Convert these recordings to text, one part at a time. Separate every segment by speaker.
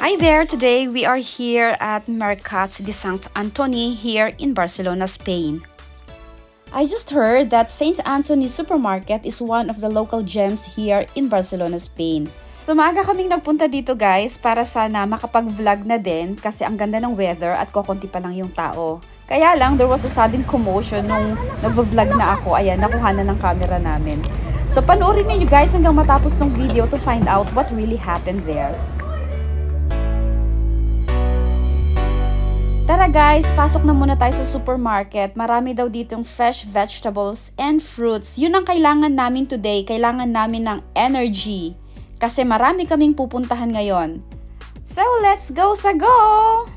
Speaker 1: Hi there! Today we are here at Mercat de Sant Antoni here in Barcelona, Spain. I just heard that St. Antony Supermarket is one of the local gems here in Barcelona, Spain. So maaga kaming nagpunta dito guys para sana makapag-vlog na din kasi ang ganda ng weather at kokonti pa lang yung tao. Kaya lang there was a sudden commotion nung nagvo-vlog na ako. Ayan, nakuha na ng camera namin. So panoorin niyo guys hanggang matapos ng video to find out what really happened there. Tara guys, pasok na muna tayo sa supermarket. Marami daw ditong fresh vegetables and fruits. Yun ang kailangan namin today. Kailangan namin ng energy. Kasi marami kaming pupuntahan ngayon. So, let's go sa go!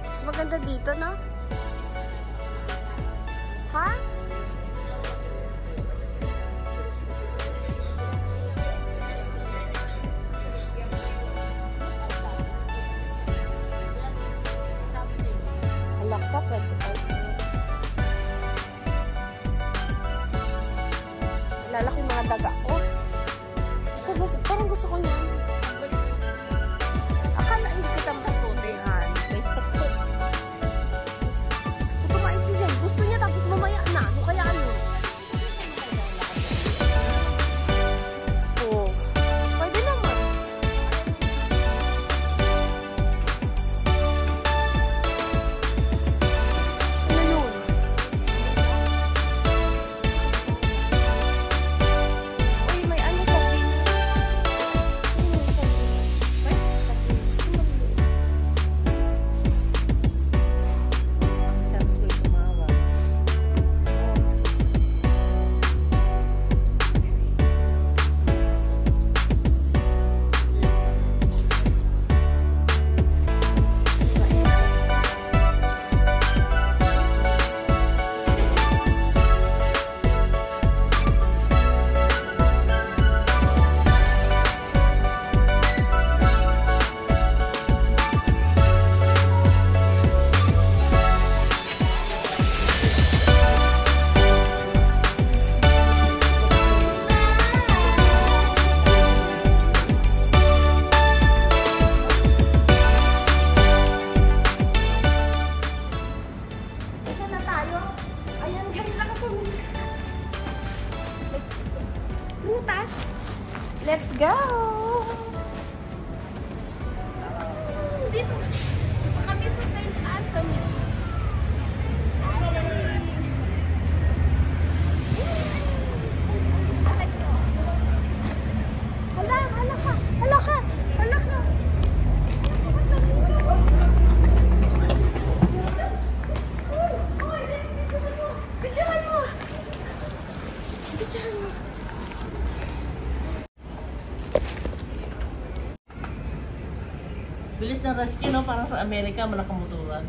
Speaker 1: Mas maganda dito, no? Ha? Alak ka, lalaki mga daga ko. Ito, parang gusto ko niyan. Akala hindi kita matutulihan. May sakto. Gusto niya tapos mamaya na. Ano kaya ano? Oh. Pwede naman. Ano yun? Uy, may ano sa pin. Let's go! Dito kami sa St. Antony. Hala ka! Hala ka! Hala ka! Bidyahan mo! Bidyahan mo!
Speaker 2: Bilis ng rescue, no? Parang sa Amerika, malakamuturan.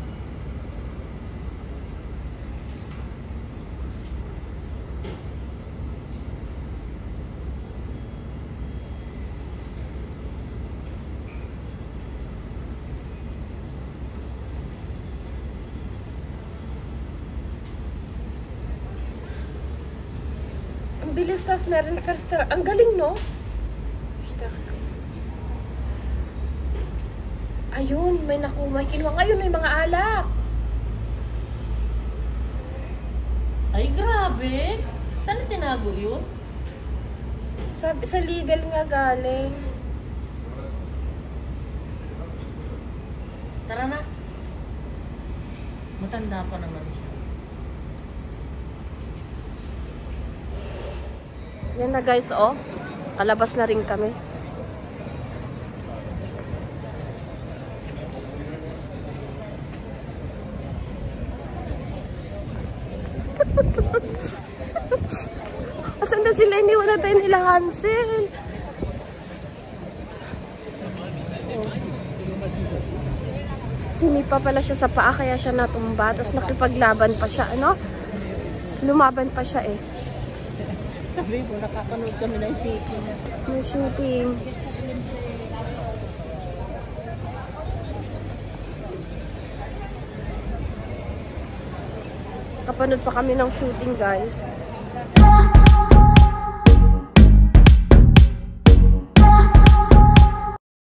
Speaker 3: Ang bilis, tas meron first. Ang galing, no? Ayun, may kinuha ngayon, may mga alak.
Speaker 2: Ay, grabe! Saan tinago yun?
Speaker 3: Sa legal nga galing.
Speaker 2: Tara na. Matanda pa naman siya.
Speaker 3: Yan na guys, oh. Kalabas na rin kami. Asan na sila? Iniwan na tayo nila Hansel. Sinipa pala siya sa paa kaya siya natumba. Tapos nakipaglaban pa siya. Ano? Lumaban pa siya eh.
Speaker 2: Sabi mo, nakapanood kami ng shooting.
Speaker 3: Yung shooting. Kapanood pa kami ng shooting, guys.